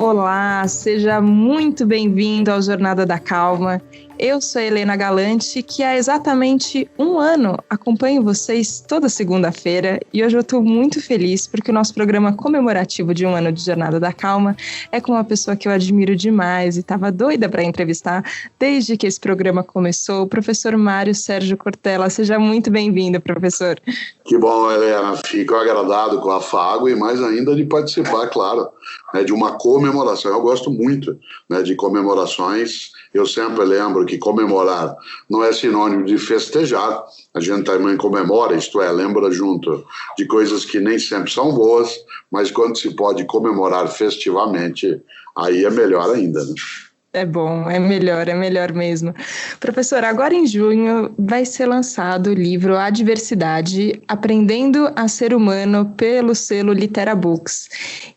Olá, seja muito bem-vindo ao Jornada da Calma. Eu sou a Helena Galante, que há exatamente um ano acompanho vocês toda segunda-feira e hoje eu estou muito feliz porque o nosso programa comemorativo de um ano de Jornada da Calma é com uma pessoa que eu admiro demais e estava doida para entrevistar desde que esse programa começou, o professor Mário Sérgio Cortella. Seja muito bem-vindo, professor. Que bom, Helena. Fico agradado com o afago e mais ainda de participar, claro, de uma comemoração. Eu gosto muito de comemorações. Eu sempre lembro que comemorar não é sinônimo de festejar. A gente também comemora, isto é, lembra junto de coisas que nem sempre são boas, mas quando se pode comemorar festivamente, aí é melhor ainda, né? É bom, é melhor mesmo. Professor, agora em junho vai ser lançado o livro A Diversidade, Aprendendo a Ser Humano pelo selo Literabooks.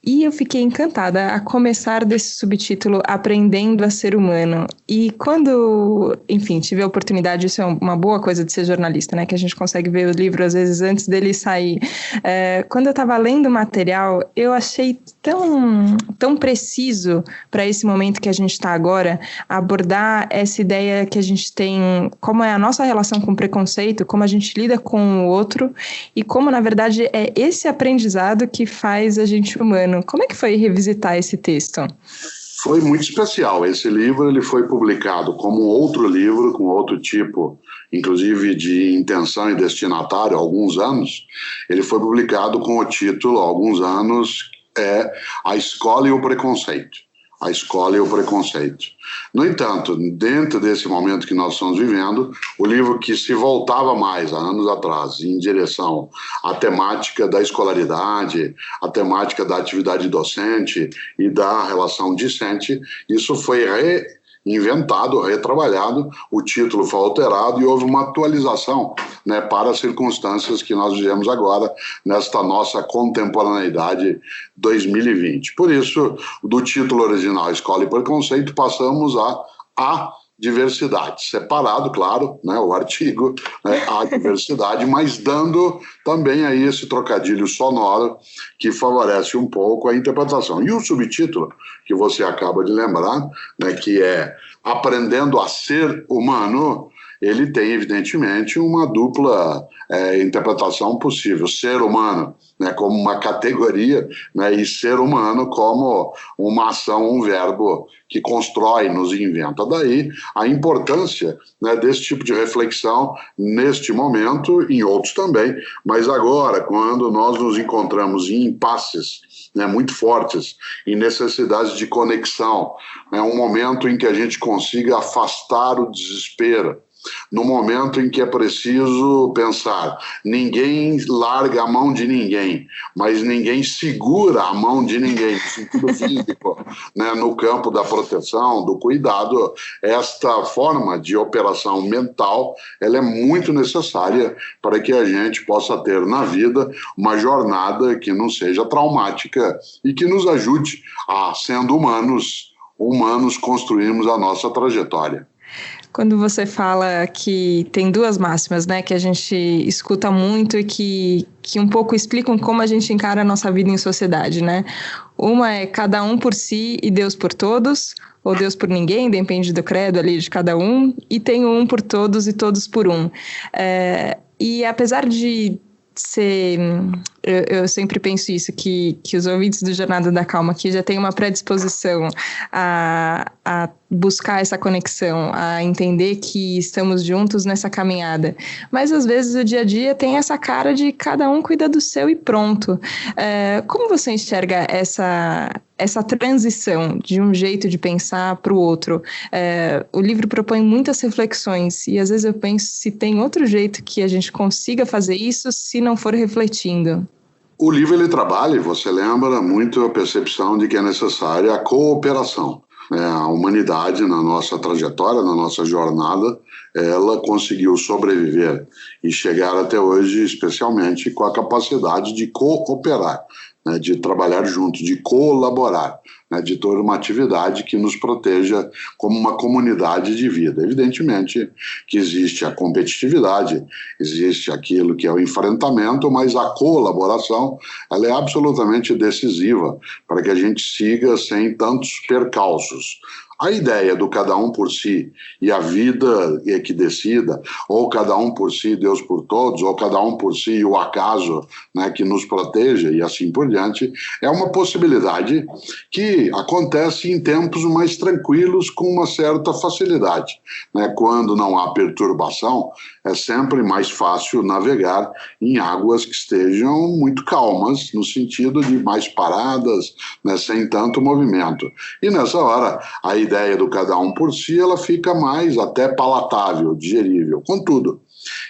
E eu fiquei encantada a começar desse subtítulo Aprendendo a Ser Humano. E quando, enfim, tive a oportunidade, isso é uma boa coisa de ser jornalista, né? Que a gente consegue ver o livro às vezes antes dele sair. Quando eu estava lendo o material, eu achei tão preciso para esse momento que a gente está agora, abordar essa ideia que a gente tem, como é a nossa relação com o preconceito, como a gente lida com o outro e como, na verdade, é esse aprendizado que faz a gente humano. Como é que foi revisitar esse texto? Foi muito especial. Esse livro ele foi publicado como outro livro, com outro tipo, inclusive de intenção e destinatário, há alguns anos. Ele foi publicado com o título, há alguns anos, A Escola e o Preconceito. A escola e o preconceito. No entanto, dentro desse momento que nós estamos vivendo, o livro que se voltava mais, há anos atrás, em direção à temática da escolaridade, à temática da atividade docente e da relação discente, isso foi reinventado, retrabalhado, o título foi alterado e houve uma atualização para as circunstâncias que nós vivemos agora, nesta nossa contemporaneidade 2020. Por isso, do título original Escola e Preconceito, passamos a diversidade, separado, claro, o artigo, a diversidade, mas dando também aí esse trocadilho sonoro que favorece um pouco a interpretação. E o subtítulo, que você acaba de lembrar, que é Aprendendo a Ser Humano, ele tem, evidentemente, uma dupla interpretação possível. Ser humano como uma categoria e ser humano como uma ação, um verbo que constrói, nos inventa. Daí a importância desse tipo de reflexão neste momento, em outros também, mas agora, quando nós nos encontramos em impasses muito fortes, em necessidades de conexão, um momento em que a gente consiga afastar o desespero, no momento em que é preciso pensar, ninguém larga a mão de ninguém, mas ninguém segura a mão de ninguém, no sentido físico, no campo da proteção, do cuidado. Esta forma de operação mental, ela é muito necessária para que a gente possa ter na vida uma jornada que não seja traumática e que nos ajude a, sendo humanos, construirmos a nossa trajetória. Quando você fala que tem duas máximas, que a gente escuta muito e que um pouco explicam como a gente encara a nossa vida em sociedade, Uma é cada um por si e Deus por todos, ou Deus por ninguém, depende do credo ali de cada um, e tem um por todos e todos por um. E apesar de ser... Eu sempre penso isso, que os ouvintes do Jornada da Calma aqui já têm uma predisposição a buscar essa conexão, a entender que estamos juntos nessa caminhada. Mas, às vezes, o dia a dia tem essa cara de cada um cuida do seu e pronto. Como você enxerga essa transição de um jeito de pensar para o outro? O livro propõe muitas reflexões e, às vezes, eu penso se tem outro jeito que a gente consiga fazer isso se não for refletindo. O livro ele trabalha, você lembra, muito a percepção de que é necessária a cooperação. A humanidade, na nossa trajetória, na nossa jornada, ela conseguiu sobreviver e chegar até hoje, especialmente com a capacidade de cooperar. né, de trabalhar juntos, de colaborar, né, de ter uma atividade que nos proteja como uma comunidade de vida. Evidentemente que existe a competitividade, existe aquilo que é o enfrentamento, mas a colaboração ela é absolutamente decisiva para que a gente siga sem tantos percalços. A ideia do cada um por si e a vida é que decida, ou cada um por si, Deus por todos, ou cada um por si e o acaso, né, que nos proteja e assim por diante, é uma possibilidade que acontece em tempos mais tranquilos com uma certa facilidade, né? Quando não há perturbação, é sempre mais fácil navegar em águas que estejam muito calmas, no sentido de mais paradas, né, sem tanto movimento. E nessa hora, a ideia do cada um por si, ela fica mais até palatável, digerível. Contudo,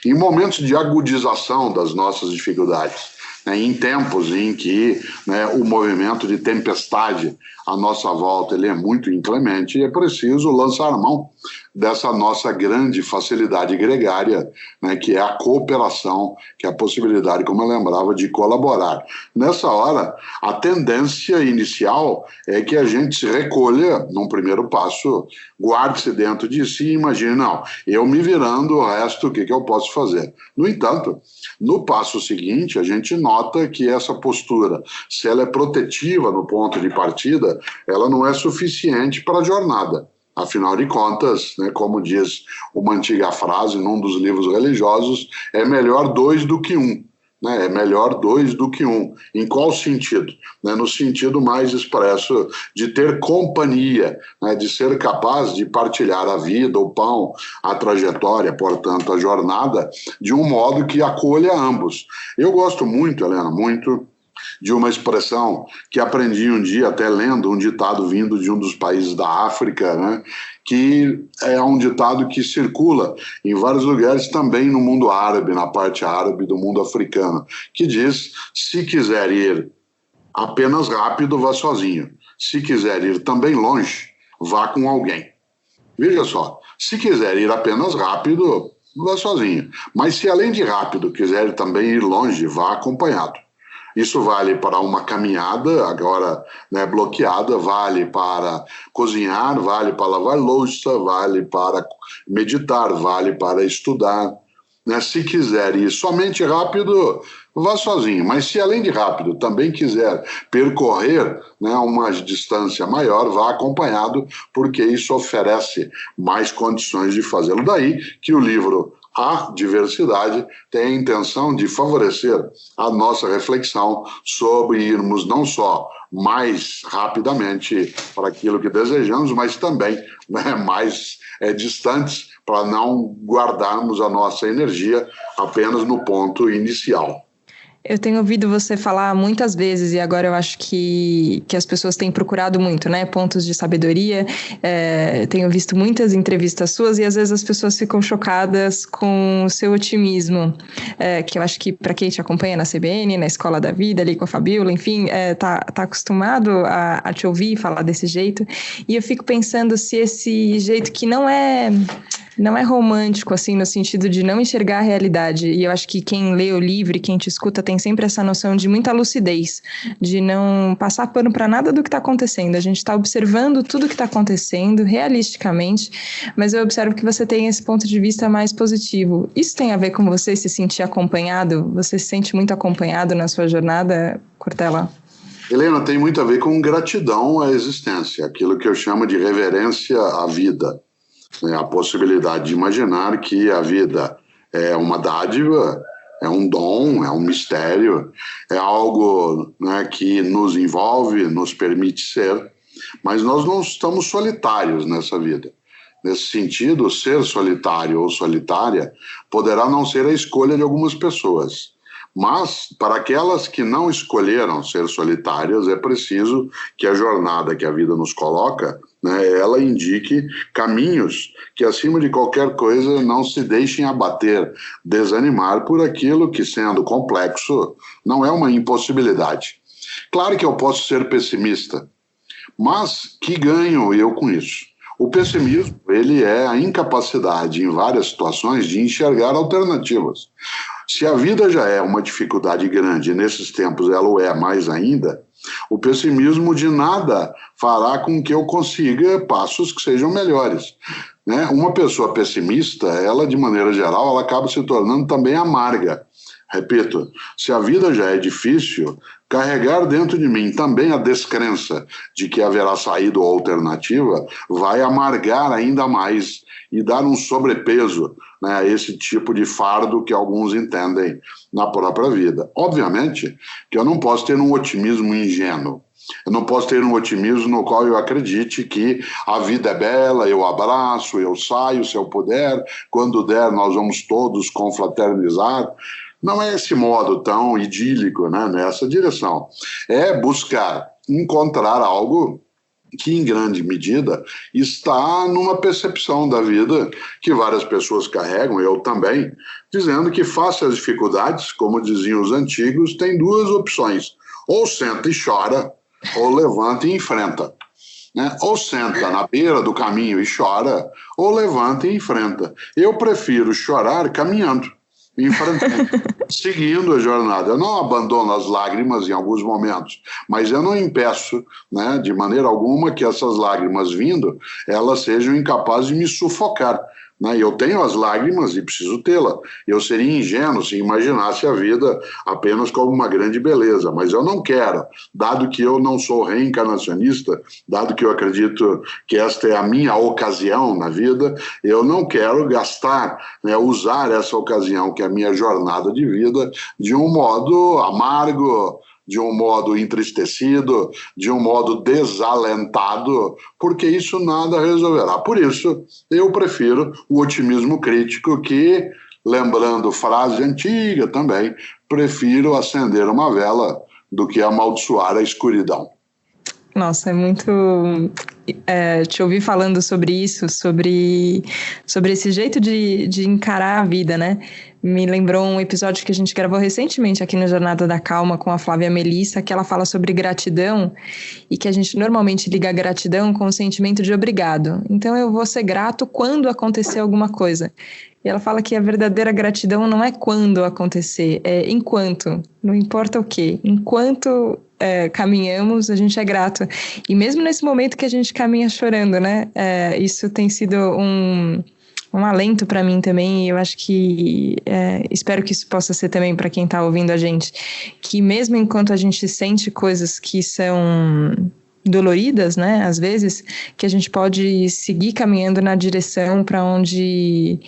em momentos de agudização das nossas dificuldades, né, em tempos em que, né, o movimento de tempestade à nossa volta ele é muito inclemente, é preciso lançar mão dessa nossa grande facilidade gregária, né, que é a cooperação, que é a possibilidade, como eu lembrava, de colaborar. Nessa hora, a tendência inicial é que a gente se recolha num primeiro passo, guarde-se dentro de si e imagine, não, eu me virando, o resto, o que eu posso fazer? No entanto, no passo seguinte, a gente nota que essa postura, se ela é protetiva no ponto de partida, ela não é suficiente para a jornada. Afinal de contas, né, como diz uma antiga frase num dos livros religiosos, é melhor dois do que um. Né, é melhor dois do que um. Em qual sentido? Né, no sentido mais expresso de ter companhia, né, de ser capaz de partilhar a vida, o pão, a trajetória, portanto, a jornada, de um modo que acolha ambos. Eu gosto muito, Helena, muito de uma expressão que aprendi um dia, até lendo um ditado vindo de um dos países da África, né, que é um ditado que circula em vários lugares também no mundo árabe, na parte árabe do mundo africano, que diz, se quiser ir apenas rápido, vá sozinho. Se quiser ir também longe, vá com alguém. Veja só, se quiser ir apenas rápido, vá sozinho. Mas se além de rápido quiser também ir longe, vá acompanhado. Isso vale para uma caminhada, agora, né, bloqueada, vale para cozinhar, vale para lavar louça, vale para meditar, vale para estudar. Né? Se quiser ir somente rápido, vá sozinho. Mas se além de rápido também quiser percorrer, né, uma distância maior, vá acompanhado, porque isso oferece mais condições de fazê-lo. Daí que o livro A Diversidade tem a intenção de favorecer a nossa reflexão sobre irmos não só mais rapidamente para aquilo que desejamos, mas também, né, mais distantes, para não guardarmos a nossa energia apenas no ponto inicial. Eu tenho ouvido você falar muitas vezes, e agora eu acho que as pessoas têm procurado muito, né? Pontos de sabedoria. Tenho visto muitas entrevistas suas e às vezes as pessoas ficam chocadas com o seu otimismo, que eu acho que para quem te acompanha na CBN, na Escola da Vida, ali com a Fabiola, enfim, tá acostumado a te ouvir falar desse jeito. E eu fico pensando se esse jeito que não é romântico, assim, no sentido de não enxergar a realidade. E eu acho que quem lê o livro e quem te escuta tem sempre essa noção de muita lucidez, de não passar pano para nada do que está acontecendo. A gente está observando tudo que está acontecendo realisticamente, mas eu observo que você tem esse ponto de vista mais positivo. Isso tem a ver com você se sentir acompanhado? Você se sente muito acompanhado na sua jornada, Cortella? Helena, tem muito a ver com gratidão à existência, aquilo que eu chamo de reverência à vida. A possibilidade de imaginar que a vida é uma dádiva, é um dom, é um mistério, é algo, né, que nos envolve, nos permite ser, mas nós não estamos solitários nessa vida. Nesse sentido, ser solitário ou solitária poderá não ser a escolha de algumas pessoas. Mas, para aquelas que não escolheram ser solitárias, é preciso que a jornada que a vida nos coloca, né, ela indique caminhos que, acima de qualquer coisa, não se deixem abater, desanimar por aquilo que, sendo complexo, não é uma impossibilidade. Claro que eu posso ser pessimista, mas que ganho eu com isso? O pessimismo, ele é a incapacidade, em várias situações, de enxergar alternativas. Se a vida já é uma dificuldade grande, e nesses tempos ela o é mais ainda, o pessimismo de nada fará com que eu consiga passos que sejam melhores. Né? Uma pessoa pessimista, ela, de maneira geral, ela acaba se tornando também amarga. Repito, se a vida já é difícil, carregar dentro de mim também a descrença de que haverá saída ou alternativa vai amargar ainda mais e dar um sobrepeso, né, a esse tipo de fardo que alguns entendem na própria vida. Obviamente que eu não posso ter um otimismo ingênuo. Eu não posso ter um otimismo no qual eu acredite que a vida é bela, eu abraço, eu saio se eu puder, quando der nós vamos todos confraternizar. Não é esse modo tão idílico, né, nessa direção. É buscar encontrar algo que, em grande medida, está numa percepção da vida que várias pessoas carregam, eu também, dizendo que, face às dificuldades, como diziam os antigos, tem duas opções: ou senta e chora, ou levanta e enfrenta. Né? Ou senta na beira do caminho e chora, ou levanta e enfrenta. Eu prefiro chorar caminhando, enfrentando, seguindo a jornada. Eu não abandono as lágrimas em alguns momentos, mas eu não impeço, né, de maneira alguma que essas lágrimas vindo, elas sejam incapazes de me sufocar. Né? Eu tenho as lágrimas e preciso tê-la. Eu seria ingênuo se imaginasse a vida apenas como uma grande beleza, mas eu não quero, dado que eu não sou reencarnacionista, dado que eu acredito que esta é a minha ocasião na vida, eu não quero gastar, né, usar essa ocasião, que é a minha jornada de vida, de um modo amargo, de um modo entristecido, de um modo desalentado, porque isso nada resolverá. Por isso, eu prefiro o otimismo crítico que, lembrando frase antiga também, prefiro acender uma vela do que amaldiçoar a escuridão. Nossa, é muito te ouvir falando sobre isso, sobre esse jeito de encarar a vida, né? Me lembrou um episódio que a gente gravou recentemente aqui no Jornada da Calma com a Flávia Melissa, que ela fala sobre gratidão e que a gente normalmente liga a gratidão com o sentimento de obrigado. Então eu vou ser grato quando acontecer alguma coisa. E ela fala que a verdadeira gratidão não é quando acontecer, é enquanto, não importa o quê. Enquanto caminhamos, a gente é grato. E mesmo nesse momento que a gente caminha chorando, né? Isso tem sido um alento para mim também, e eu acho que espero que isso possa ser também para quem está ouvindo a gente, que mesmo enquanto a gente sente coisas que são doloridas, né, às vezes, que a gente pode seguir caminhando na direção para onde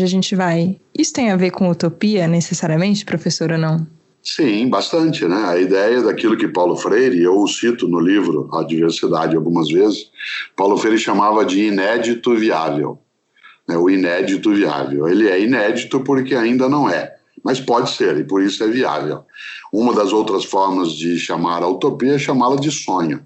a gente vai. Isso tem a ver com utopia, necessariamente, professora, ou não? Sim, bastante, né? A ideia daquilo que Paulo Freire, eu o cito no livro A Diversidade algumas vezes, Paulo Freire chamava de inédito viável. O inédito viável. Ele é inédito porque ainda não é, mas pode ser, e por isso é viável. Uma das outras formas de chamar a utopia é chamá-la de sonho.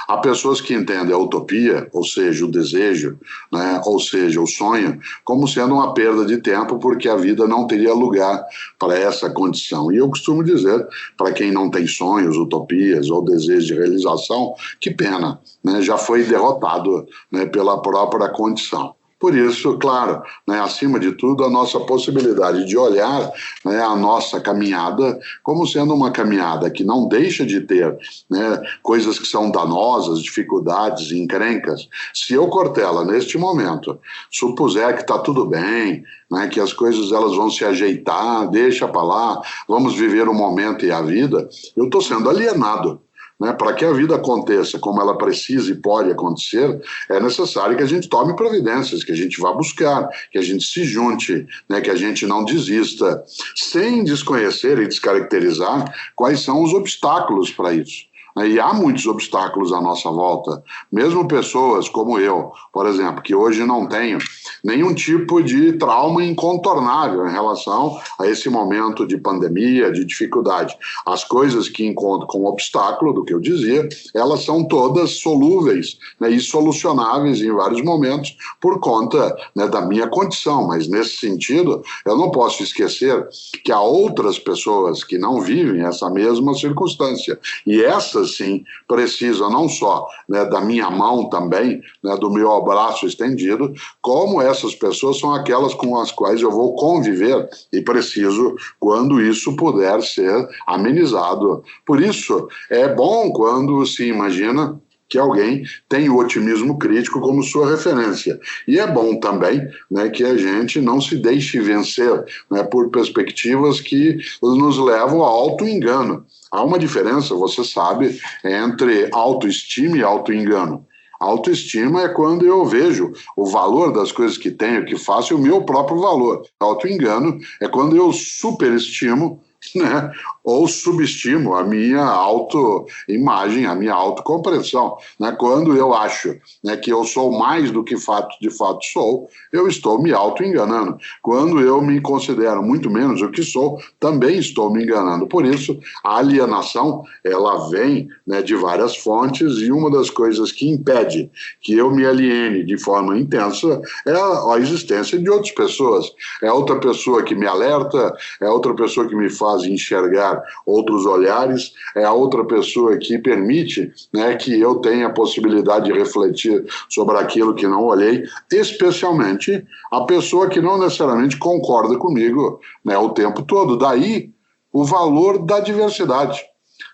Há pessoas que entendem a utopia, ou seja, o desejo, né, ou seja, o sonho, como sendo uma perda de tempo, porque a vida não teria lugar para essa condição. E eu costumo dizer, para quem não tem sonhos, utopias ou desejo de realização, que pena, né, já foi derrotado, né, pela própria condição. Por isso, claro, né, acima de tudo, a nossa possibilidade de olhar, né, a nossa caminhada como sendo uma caminhada que não deixa de ter, né, coisas que são danosas, dificuldades, encrencas. Se eu, Cortella, neste momento, supuser que está tudo bem, né, que as coisas elas vão se ajeitar, deixa para lá, vamos viver o momento e a vida, eu estou sendo alienado. Né, para que a vida aconteça como ela precisa e pode acontecer, é necessário que a gente tome providências, que a gente vá buscar, que a gente se junte, né, que a gente não desista, sem desconhecer e descaracterizar quais são os obstáculos para isso. E há muitos obstáculos à nossa volta, mesmo pessoas como eu, por exemplo, que hoje não tenho nenhum tipo de trauma incontornável em relação a esse momento de pandemia, de dificuldade. As coisas que encontro como obstáculo, do que eu dizia, elas são todas solúveis, né, e solucionáveis em vários momentos por conta, né, da minha condição, mas nesse sentido eu não posso esquecer que há outras pessoas que não vivem essa mesma circunstância, e essas sim, precisa não só, né, da minha mão também, né, do meu abraço estendido, como essas pessoas são aquelas com as quais eu vou conviver e preciso, quando isso puder ser amenizado. Por isso, é bom quando se imagina que alguém tem o otimismo crítico como sua referência. E é bom também, né, que a gente não se deixe vencer, né, por perspectivas que nos levam ao auto-engano. Há uma diferença, você sabe, entre autoestima e auto-engano. Autoestima é quando eu vejo o valor das coisas que tenho, que faço, e o meu próprio valor. Auto-engano é quando eu superestimo, né, ou subestimo a minha autoimagem, a minha autocompreensão. Né? Quando eu acho, né, que eu sou mais do que de fato sou, eu estou me auto-enganando. Quando eu me considero muito menos do que sou, também estou me enganando. Por isso, a alienação, ela vem, né, de várias fontes, e uma das coisas que impede que eu me aliene de forma intensa é a existência de outras pessoas. É outra pessoa que me alerta, é outra pessoa que me faz enxergar outros olhares, é a outra pessoa que permite, né, que eu tenha a possibilidade de refletir sobre aquilo que não olhei, especialmente a pessoa que não necessariamente concorda comigo, né, o tempo todo. Daí o valor da diversidade.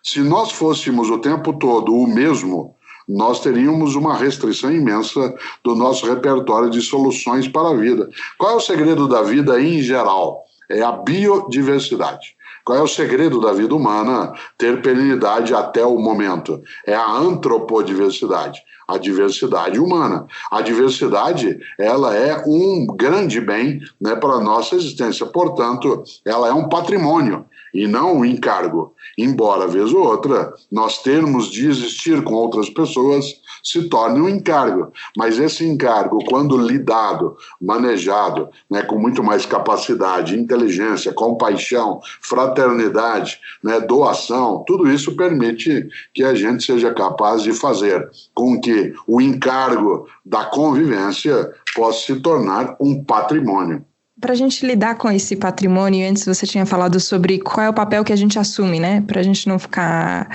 Se nós fôssemos o tempo todo o mesmo, nós teríamos uma restrição imensa do nosso repertório de soluções para a vida. Qual é o segredo da vida em geral? É a biodiversidade. Qual é o segredo da vida humana ter perenidade até o momento? É a antropodiversidade, a diversidade humana. A diversidade, ela é um grande bem, né, para a nossa existência. Portanto, ela é um patrimônio e não um encargo. Embora, vez ou outra, nós termos de existir com outras pessoas se torne um encargo. Mas esse encargo, quando lidado, manejado, né, com muito mais capacidade, inteligência, compaixão, fraternidade, né, doação, tudo isso permite que a gente seja capaz de fazer com que o encargo da convivência possa se tornar um patrimônio. Para a gente lidar com esse patrimônio, antes você tinha falado sobre qual é o papel que a gente assume, né? Para a gente não ficar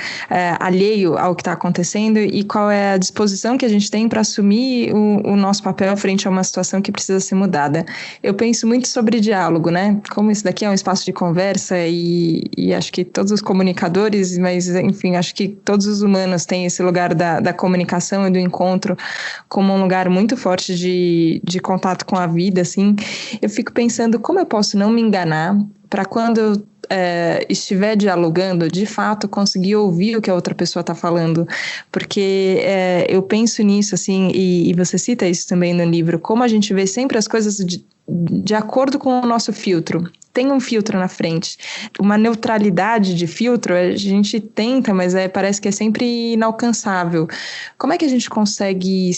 alheio ao que está acontecendo, e qual é a disposição que a gente tem para assumir o nosso papel frente a uma situação que precisa ser mudada. Eu penso muito sobre diálogo, né? Como isso daqui é um espaço de conversa e acho que todos os comunicadores, mas enfim, acho que todos os humanos têm esse lugar da comunicação e do encontro como um lugar muito forte de contato com a vida, assim. Eu fico pensando como eu posso não me enganar para quando eu estiver dialogando, de fato, conseguir ouvir o que a outra pessoa está falando. Porque eu penso nisso, assim, e você cita isso também no livro, como a gente vê sempre as coisas de acordo com o nosso filtro. Tem um filtro na frente. Uma neutralidade de filtro a gente tenta, mas parece que é sempre inalcançável. Como é que a gente consegue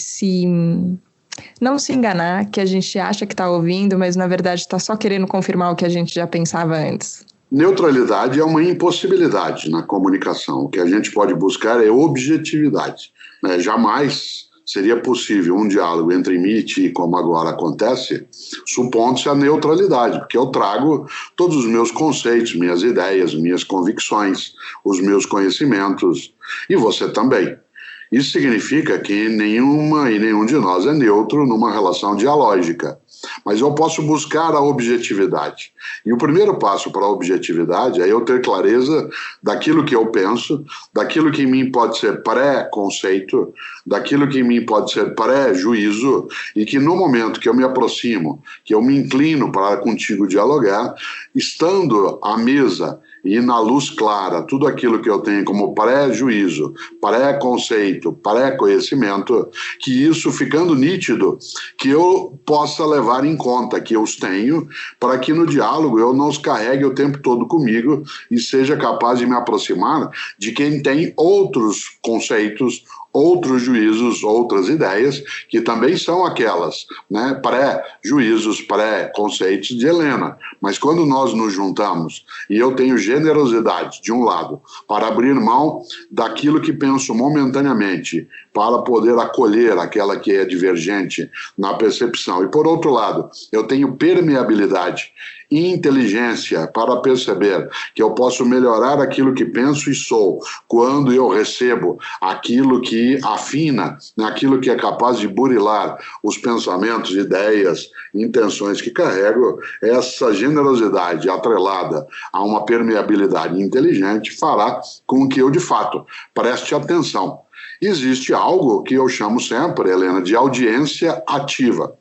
não se enganar, que a gente acha que está ouvindo, mas na verdade está só querendo confirmar o que a gente já pensava antes? Neutralidade é uma impossibilidade na comunicação. O que a gente pode buscar é objetividade. Jamais seria possível um diálogo entre mim e ti, como agora acontece, supondo-se a neutralidade, porque eu trago todos os meus conceitos, minhas ideias, minhas convicções, os meus conhecimentos, e você também. Isso significa que nenhuma e nenhum de nós é neutro numa relação dialógica. Mas eu posso buscar a objetividade. E o primeiro passo para a objetividade é eu ter clareza daquilo que eu penso, daquilo que em mim pode ser pré-conceito, daquilo que em mim pode ser pré-juízo, e que no momento que eu me aproximo, que eu me inclino para contigo dialogar, estando à mesa e na luz clara, tudo aquilo que eu tenho como pré-juízo, pré-conceito, pré-conhecimento, que isso ficando nítido, que eu possa levar em conta que eu os tenho, para que no diálogo eu não os carregue o tempo todo comigo e seja capaz de me aproximar de quem tem outros conceitos, outros juízos, outras ideias, que também são aquelas, né, pré-juízos, pré-conceitos de Helena. Mas quando nós nos juntamos e eu tenho generosidade, de um lado, para abrir mão daquilo que penso momentaneamente, para poder acolher aquela que é divergente na percepção, e por outro lado, eu tenho permeabilidade inteligência para perceber que eu posso melhorar aquilo que penso e sou quando eu recebo aquilo que afina, aquilo que é capaz de burilar os pensamentos, ideias, intenções que carrego, essa generosidade atrelada a uma permeabilidade inteligente fará com que eu, de fato, preste atenção. Existe algo que eu chamo sempre, Helena, de audiência ativa.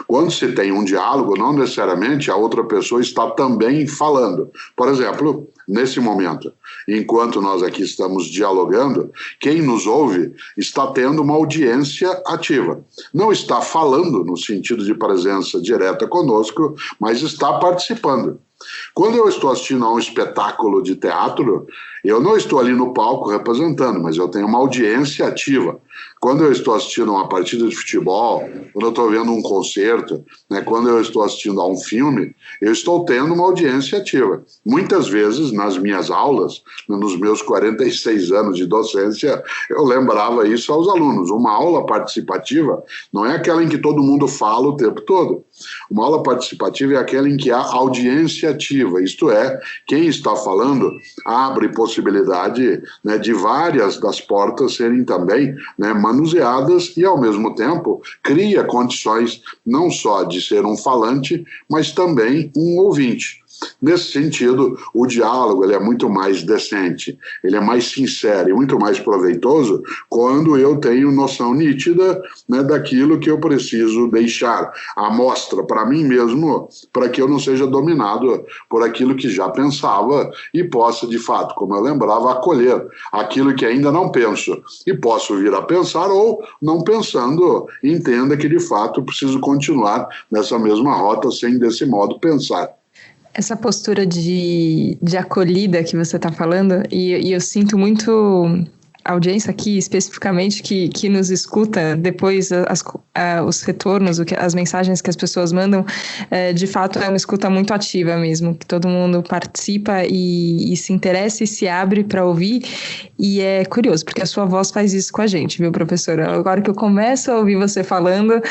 Quando se tem um diálogo, não necessariamente a outra pessoa está também falando. Por exemplo, nesse momento, enquanto nós aqui estamos dialogando, quem nos ouve está tendo uma audiência ativa. Não está falando no sentido de presença direta conosco, mas está participando. Quando eu estou assistindo a um espetáculo de teatro, eu não estou ali no palco representando, mas eu tenho uma audiência ativa. Quando eu estou assistindo a uma partida de futebol, quando eu estou vendo um concerto, quando eu estou assistindo a um filme, eu estou tendo uma audiência ativa. Muitas vezes, nas minhas aulas, nos meus 46 anos de docência, eu lembrava isso aos alunos. Uma aula participativa não é aquela em que todo mundo fala o tempo todo. Uma aula participativa é aquela em que há audiência ativa, isto é, quem está falando abre possibilidade de várias das portas serem também manuseadas e, ao mesmo tempo, cria condições não só de ser um falante, mas também um ouvinte. Nesse sentido, o diálogo ele é muito mais decente, ele é mais sincero e muito mais proveitoso quando eu tenho noção nítida daquilo que eu preciso deixar à mostra para mim mesmo, para que eu não seja dominado por aquilo que já pensava e possa, de fato, como eu lembrava, acolher aquilo que ainda não penso e posso vir a pensar ou, não pensando, entenda que, de fato, preciso continuar nessa mesma rota sem, desse modo, pensar. Essa postura de acolhida que você está falando, e eu sinto muito a audiência aqui, especificamente, que nos escuta, depois os retornos, as mensagens que as pessoas mandam, de fato é uma escuta muito ativa mesmo, que todo mundo participa e se interessa e se abre para ouvir, e é curioso, porque a sua voz faz isso com a gente, viu, professora? Agora que eu começo a ouvir você falando,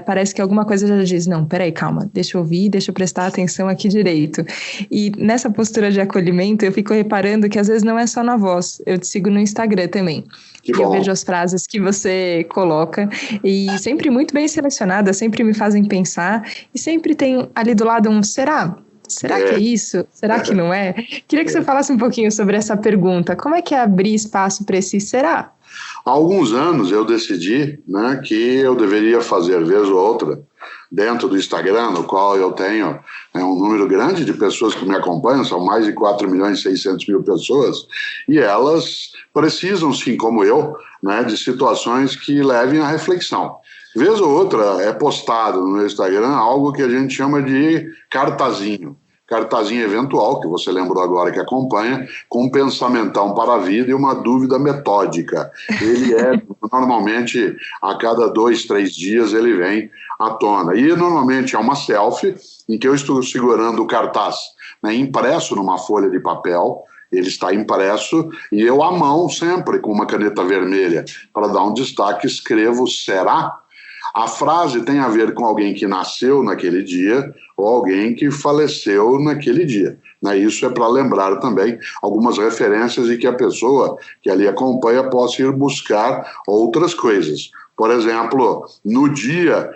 parece que alguma coisa já diz, não, peraí, calma, deixa eu ouvir, deixa eu prestar atenção aqui direito. E nessa postura de acolhimento, eu fico reparando que às vezes não é só na voz, eu te sigo no Instagram também. Eu vejo as frases que você coloca e sempre muito bem selecionadas, sempre me fazem pensar e sempre tem ali do lado um será? Será que é isso? Será que não é? Queria que você falasse um pouquinho sobre essa pergunta. Como é que é abrir espaço para esse será? Há alguns anos eu decidi que eu deveria fazer, vez ou outra, dentro do Instagram, no qual eu tenho um número grande de pessoas que me acompanham, são mais de 4.600.000 pessoas, e elas precisam, sim, como eu, de situações que levem à reflexão. Vez ou outra é postado no meu Instagram algo que a gente chama de cartazinho eventual, que você lembrou agora que acompanha, com um pensamentão para a vida e uma dúvida metódica. Ele normalmente, a cada 2, 3 dias, ele vem à tona. E, normalmente, é uma selfie em que eu estou segurando o cartaz impresso numa folha de papel. Ele está impresso e eu, à mão, sempre com uma caneta vermelha, para dar um destaque, escrevo será? A frase tem a ver com alguém que nasceu naquele dia ou alguém que faleceu naquele dia. Isso é para lembrar também algumas referências e que a pessoa que ali acompanha possa ir buscar outras coisas. Por exemplo, no dia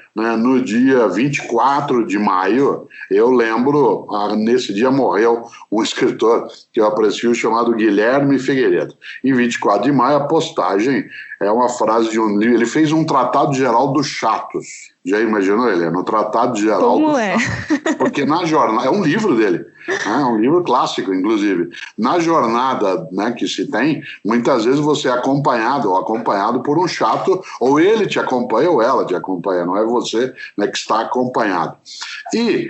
24 de maio, eu lembro, nesse dia morreu um escritor que eu aprecio chamado Guilherme Figueiredo. Em 24 de maio, a postagem é uma frase de um livro. Ele fez um tratado geral dos chatos. Já imaginou, Helena? O Tratado Geral Como dos é? Chatos. Porque na jornada, é um livro dele, é um livro clássico, inclusive. Na jornada que se tem, muitas vezes você é acompanhado ou acompanhado por um chato, ou ele te acompanha ou ela te acompanha, não é você que está acompanhado. E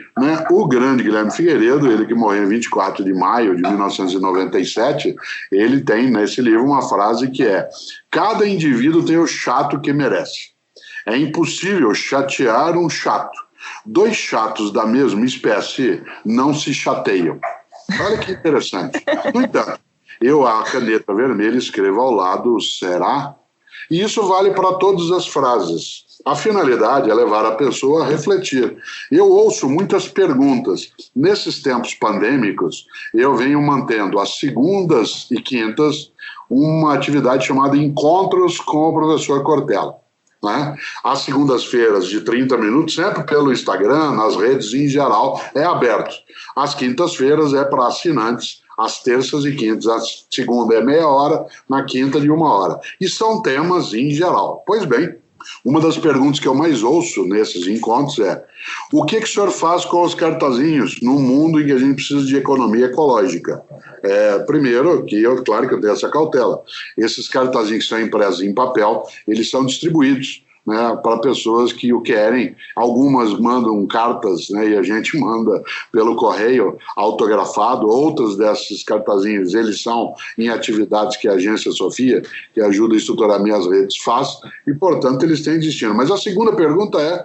o grande Guilherme Figueiredo, ele que morreu em 24 de maio de 1997, ele tem nesse livro uma frase que é: cada indivíduo tem o chato que merece. É impossível chatear um chato. 2 chatos da mesma espécie não se chateiam. Olha que interessante. No entanto, eu, a caneta vermelha, escrevo ao lado será? E isso vale para todas as frases. A finalidade é levar a pessoa a refletir. Eu ouço muitas perguntas. Nesses tempos pandêmicos, eu venho mantendo às segundas e quintas uma atividade chamada Encontros com o Professor Cortella, né? Às segundas-feiras de 30 minutos, sempre pelo Instagram, nas redes em geral, é aberto. Às quintas-feiras é para assinantes, às terças e quintas. A segunda é meia hora, na quinta de 1 hora. E são temas em geral. Pois bem, uma das perguntas que eu mais ouço nesses encontros é: o que o senhor faz com os cartazinhos num mundo em que a gente precisa de economia ecológica? Primeiro, claro que eu tenho essa cautela. Esses cartazinhos que são impressos em papel, eles são distribuídos, né, para pessoas que o querem. Algumas mandam cartas, né, e a gente manda pelo correio autografado. Outros desses cartazinhos, eles são em atividades que a Agência Sofia, que ajuda a estruturar minhas redes, faz, e, portanto, eles têm destino. Mas a segunda pergunta é: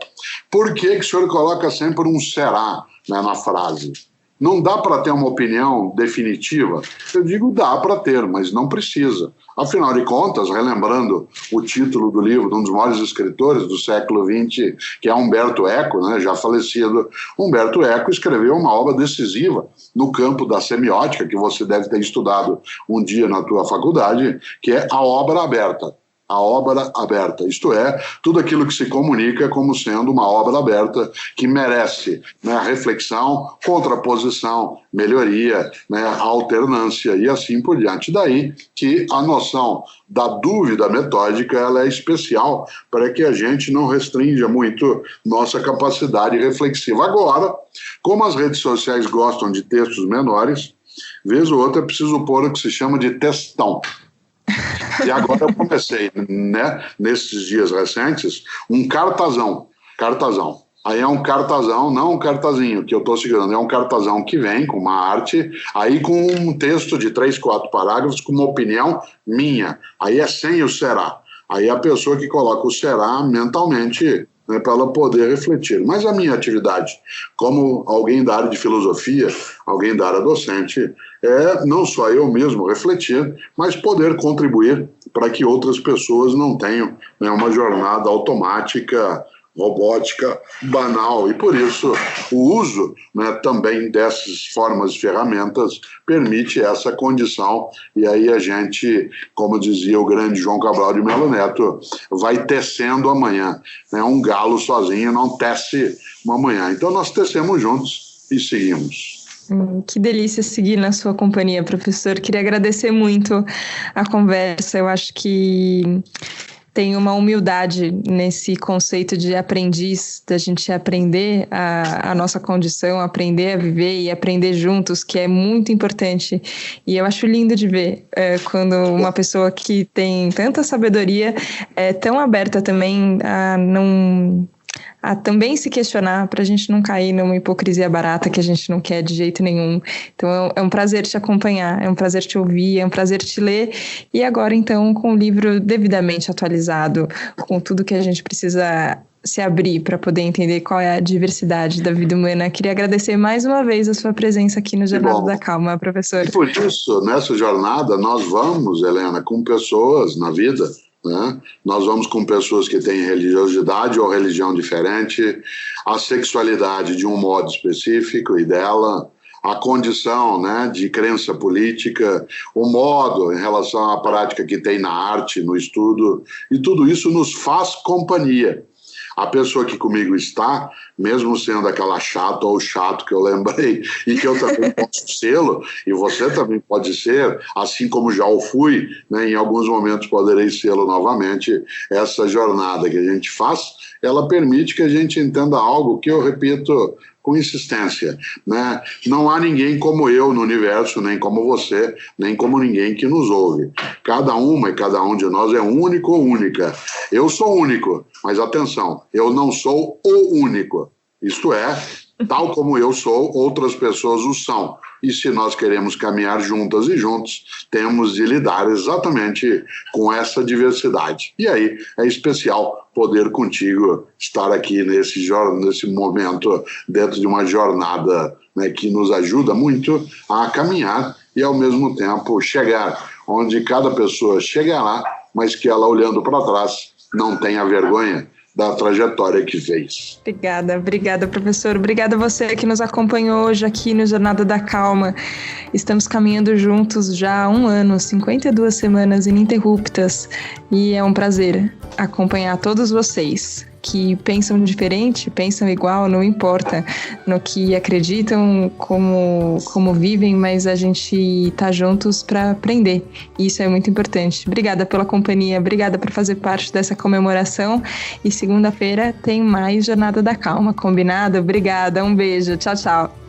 por que o senhor coloca sempre um será, né, na frase? Não dá para ter uma opinião definitiva? Eu digo, dá para ter, mas não precisa. Afinal de contas, relembrando o título do livro de um dos maiores escritores do século XX, que é Umberto Eco, né, já falecido, Umberto Eco escreveu uma obra decisiva no campo da semiótica, que você deve ter estudado um dia na tua faculdade, que é a obra aberta. A obra aberta, isto é, tudo aquilo que se comunica como sendo uma obra aberta que merece, né, reflexão, contraposição, melhoria, né, alternância e assim por diante. Daí que a noção da dúvida metódica ela é especial para que a gente não restrinja muito nossa capacidade reflexiva. Agora, como as redes sociais gostam de textos menores, vez ou outra é preciso pôr o que se chama de textão. E agora eu comecei, né, nesses dias recentes, um cartazão. Aí é um cartazão, não um cartazinho que eu estou segurando, é um cartazão que vem com uma arte, aí com um texto de 3, 4 parágrafos, com uma opinião minha. Aí é sem o será. Aí a pessoa que coloca o será mentalmente, né, para ela poder refletir. Mas a minha atividade, como alguém da área de filosofia, alguém da área docente, é não só eu mesmo refletir, mas poder contribuir para que outras pessoas não tenham, né, uma jornada automática, robótica, banal. E por isso o uso, né, também dessas formas de ferramentas permite essa condição. E aí a gente, como dizia o grande João Cabral de Melo Neto, vai tecendo amanhã, né? Um galo sozinho não tece uma manhã. Então nós tecemos juntos e seguimos. Que delícia seguir na sua companhia, professor. Queria agradecer muito a conversa. Eu acho que tem uma humildade nesse conceito de aprendiz, da gente aprender a nossa condição, aprender a viver e aprender juntos, que é muito importante. E eu acho lindo de ver quando uma pessoa que tem tanta sabedoria é tão aberta também a também se questionar, para a gente não cair numa hipocrisia barata que a gente não quer de jeito nenhum. Então é um prazer te acompanhar, é um prazer te ouvir, é um prazer te ler, e agora então com o livro devidamente atualizado, com tudo que a gente precisa se abrir para poder entender qual é a diversidade da vida humana. Queria agradecer mais uma vez a sua presença aqui no Jornada da Calma, professor. E por isso, nessa jornada, nós vamos, Helena, com pessoas na vida, né? Nós vamos com pessoas que têm religiosidade ou religião diferente, a sexualidade de um modo específico e dela, a condição, né, de crença política, o modo em relação à prática que tem na arte, no estudo, e tudo isso nos faz companhia. A pessoa que comigo está, mesmo sendo aquela chata ou chato que eu lembrei, e que eu também posso sê-lo, e você também pode ser, assim como já o fui, né, em alguns momentos poderei sê-lo novamente, essa jornada que a gente faz, ela permite que a gente entenda algo que eu repito com insistência, né? Não há ninguém como eu no universo, nem como você, nem como ninguém que nos ouve. Cada uma e cada um de nós é único ou única. Eu sou único, mas atenção, eu não sou o único. Isto é, tal como eu sou, outras pessoas o são. E se nós queremos caminhar juntas e juntos, temos de lidar exatamente com essa diversidade. E aí é especial poder contigo estar aqui nesse momento, dentro de uma jornada, né, que nos ajuda muito a caminhar e, ao mesmo tempo, chegar onde cada pessoa chegará, mas que ela, olhando para trás, não tenha vergonha da trajetória que fez. Obrigada, professor. Obrigada a você que nos acompanhou hoje aqui no Jornada da Calma. Estamos caminhando juntos já há 1 ano, 52 semanas ininterruptas, e é um prazer acompanhar todos vocês que pensam diferente, pensam igual, não importa no que acreditam, como vivem, mas a gente tá juntos para aprender. E isso é muito importante. Obrigada pela companhia, obrigada por fazer parte dessa comemoração. E segunda-feira tem mais Jornada da Calma, combinado? Obrigada, um beijo, tchau, tchau.